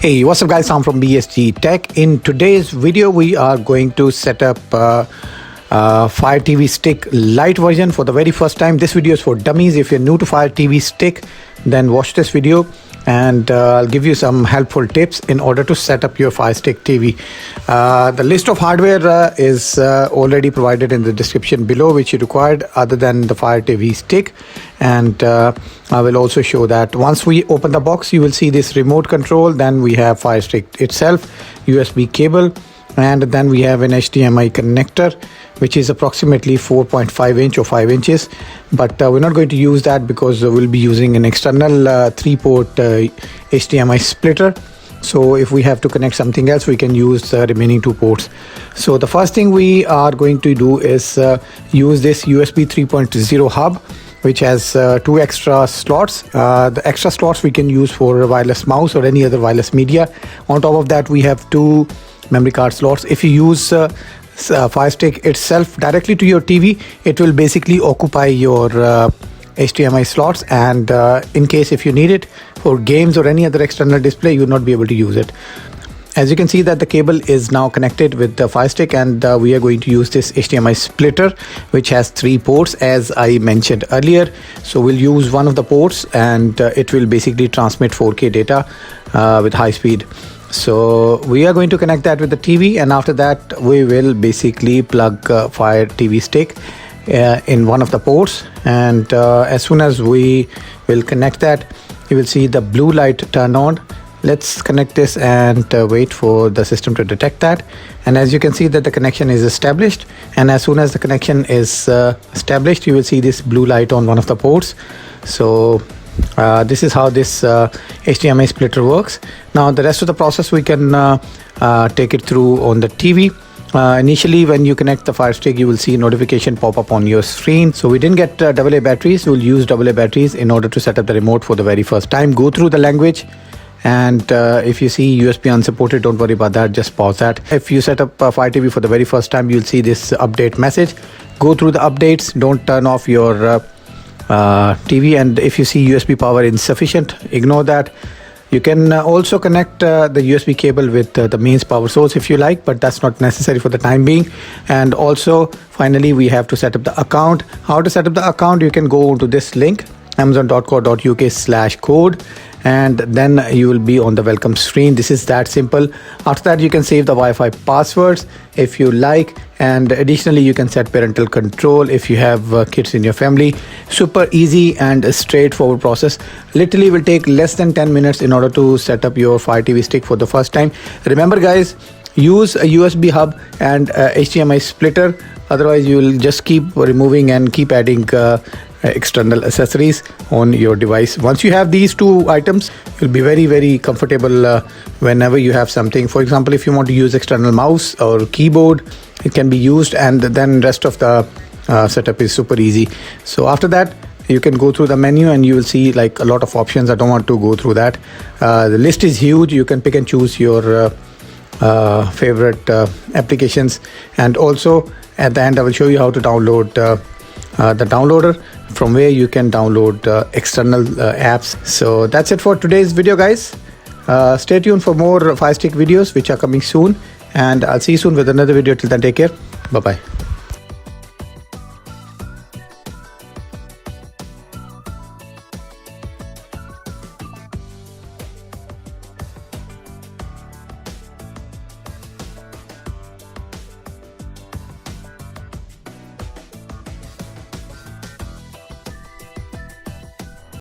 Hey, what's up guys, I'm from BSG Tech. In today's video we are going to set up Fire TV Stick Lite version for the very first time. This video is for dummies. If you're new to Fire TV Stick, then watch this video and I'll give you some helpful tips in order to set up your Fire Stick TV. The list of hardware is already provided in the description below, which you required other than the Fire TV Stick, and I will also show that. Once we open the box, you will see this remote control. Then we have Fire Stick itself, USB cable, and then we have an HDMI connector, which is approximately 4.5 inch or 5 inches, but we're not going to use that because we'll be using an external 3-port HDMI splitter. So if we have to connect something else, we can use the remaining 2 ports. So the first thing we are going to do is use this USB 3.0 hub, which has 2 extra slots. The extra slots we can use for a wireless mouse or any other wireless media. On top of that, we have 2 memory card slots. If you use Fire Stick itself directly to your TV, it will basically occupy your HDMI slots, and in case if you need it for games or any other external display, you will not be able to use it. As you can see that the cable is now connected with the Fire Stick, and we are going to use this HDMI splitter, which has 3 ports as I mentioned earlier. So we'll use one of the ports and it will basically transmit 4K data with high speed. So we are going to connect that with the TV, and after that we will basically plug Fire TV Stick in one of the ports, and as soon as we will connect that, you will see the blue light turn on. Let's connect this and wait for the system to detect that. And as you can see that the connection is established, and as soon as the connection is established, you will see this blue light on one of the ports. So this is how this HDMI splitter works. Now the rest of the process we can take it through on the TV. Initially, when you connect the Fire Stick, you will see notification pop up on your screen. So we didn't get AA batteries. We'll use AA batteries in order to set up the remote for the very first time. Go through the language, and if you see USB unsupported, don't worry about that, just pause that. If you set up Fire TV for the very first time, you'll see this update message. Go through the updates, don't turn off your TV, and if you see USB power insufficient, ignore that. You can also connect the USB cable with the mains power source if you like, but that's not necessary for the time being. And also finally we have to set up the account. How to set up the account? You can go to this link, amazon.co.uk/code, and then you will be on the welcome screen. This is that simple. After that, you can save the Wi-Fi passwords if you like, and additionally you can set parental control if you have kids in your family. Super easy and straightforward process. Literally will take less than 10 minutes in order to set up your Fire TV Stick for the first time. Remember guys, use a USB hub and HDMI splitter, otherwise you will just keep removing and keep adding external accessories on your device. Once you have these 2 items, you'll be very comfortable whenever you have something. For example, if you want to use external mouse or keyboard, it can be used, and then rest of the setup is super easy. So after that, you can go through the menu and you will see like a lot of options. I don't want to go through that. The list is huge. You can pick and choose your favorite applications, and also at the end I will show you how to download the downloader, from where you can download external apps. So that's it for today's video guys. Stay tuned for more Fire Stick videos which are coming soon, and I'll see you soon with another video. Till then, take care. Bye bye.